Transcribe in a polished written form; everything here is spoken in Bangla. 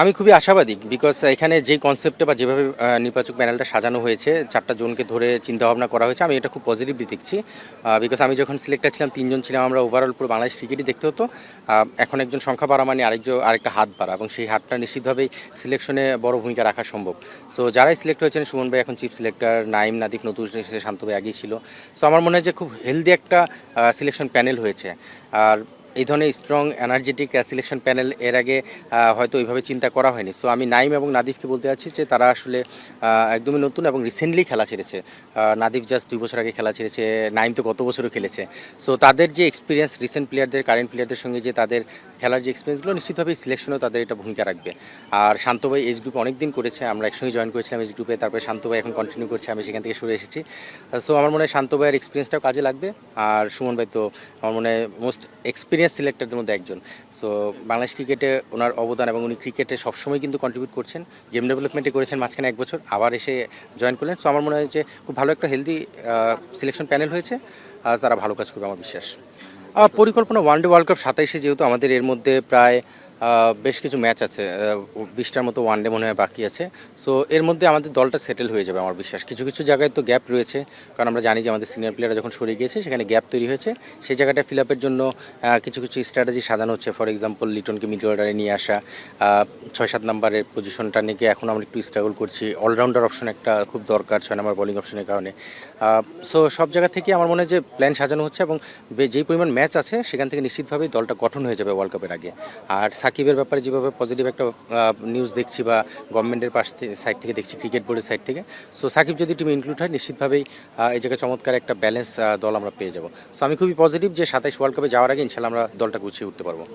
আমি খুবই আশাবাদী বিকজ এখানে যে কনসেপ্টে বা যেভাবে নির্বাচক প্যানেলটা সাজানো হয়েছে, 4টা জনকে ধরে চিন্তাভাবনা করা হয়েছে, আমি এটা খুব পজিটিভলি দেখছি। বিকজ আমি যখন সিলেক্টার ছিলাম 3 জন ছিলাম, আমরা ওভারঅল পুরো বাংলাদেশ ক্রিকেটই দেখতে হতো। এখন একজন সংখ্যা বাড়া মানে আরেকটা হাত বাড়া, এবং সেই হাতটা নিশ্চিতভাবেই সিলেকশনে বড় ভূমিকা রাখা সম্ভব। সো যারাই সিলেক্ট হয়েছেন, সুমন ভাই এখন চিফ সিলেক্টর, নাইম নাদিক নতুন এসেছে, শান্ত ভাই আগেই ছিল। সো আমার মনে হয় যে খুব হেলদি একটা সিলেকশন প্যানেল হয়েছে। আর এই ধরনের স্ট্রং এনার্জেটিক সিলেকশন প্যানেল এর আগে হয়তো ওইভাবে চিন্তা করা হয়নি। সো আমি নাইম এবং নাদিফকে বলতে চাচ্ছি যে তারা আসলে একদমই নতুন এবং রিসেন্টলি খেলা ছেড়েছে। নাদিফ জাস্ট 2 বছর আগে খেলা ছেড়েছে, নাইম তো গত বছরও খেলেছে। সো তাদের যে এক্সপিরিয়েন্স, রিসেন্ট প্লেয়ারদের, কারেন্ট প্লেয়ারদের সঙ্গে যে তাদের খেলার যে এক্সপিরিয়েন্সগুলো, নিশ্চিতভাবে সিলেকশনেও তাদের এটা ভূমিকা রাখবে। আর শান্ত ভাই এজ গ্রুপে অনেক দিন করেছে, আমরা একসঙ্গে জয়েন করেছিলাম এজ গ্রুপে, তারপরে শান্ত ভাই এখন কন্টিনিউ করছে, আমি সেখান থেকে সরে এসেছি। সো আমার মনে হয় শান্ত ভাইয়ের এক্সপিরিয়েন্সটাও কাজে লাগবে। আর সুমন ভাই তো আমার মনে হয় মোস্ট এক্সপিরিয়েন্স সিলেক্টরদের মধ্যে একজন। সো বাংলাদেশ ক্রিকেটে ওনার অবদান, এবং উনি ক্রিকেটে সবসময় কিন্তু কন্ট্রিবিউট করছেন, গেম ডেভেলপমেন্টে করেছেন মাঝখানে 1 বছর, আবার এসে জয়েন করলেন। সো আমার মনে হয় যে খুব ভালো একটা হেলদি সিলেকশন প্যানেল হয়েছে, আর তারা ভালো কাজ করবে আমার বিশ্বাস। পরিকল্পনা ওয়ানডে ওয়ার্ল্ড কাপ 27-এ, যেহেতু আমাদের এর মধ্যে প্রায় বেশ কিছু ম্যাচ আছে, 20টার মতো ওয়ানডে মনে হয় বাকি আছে। সো এর মধ্যে আমাদের দলটা সেটেল হয়ে যাবে আমার বিশ্বাস। কিছু কিছু জায়গায় তো গ্যাপ রয়েছে, কারণ আমরা জানি যে আমাদের সিনিয়র প্লেয়াররা যখন সরে গিয়েছে সেখানে গ্যাপ তৈরি হয়েছে। সেই জায়গাটা ফিল আপের জন্য কিছু কিছু স্ট্র্যাটেজি সাজানো হচ্ছে। ফর এক্সাম্পল, লিটনকে মিডল অর্ডারে নিয়ে আসা, 6-7 নম্বরের পজিশনটা নিয়ে এখন আমরা একটু স্ট্রাগল করছি। অলরাউন্ডার অপশন একটা খুব দরকার 6 নম্বর বোলিং অপশনের কারণে। সো সব জায়গা থেকে আমার মনে হয় যে প্ল্যান সাজানো হচ্ছে, এবং যেই পরিমাণ ম্যাচ আছে সেখান থেকে নিশ্চিতভাবেই দলটা গঠন হয়ে যাবে ওয়ার্ল্ড কাপের আগে। আর সাকিবের ব্যাপারে যেভাবে পজিটিভ একটা নিউজ দেখছি, বা গভর্নমেন্টের সাইড থেকে দেখছি, ক্রিকেট বোর্ডের সাইড থেকে, সো সাকিব যদি টিমে ইনক্লুড হয়, নিশ্চিতভাবেই এই জায়গায় চমৎকার একটা ব্যালেন্স দল আমরা পেয়ে যাব। সো আমি খুবই পজিটিভ যে 27 ওয়ার্ল্ড কাপে যাওয়ার আগে ইনশাল্লাহ আমরা দলটা গুছিয়ে উঠতে পারবো।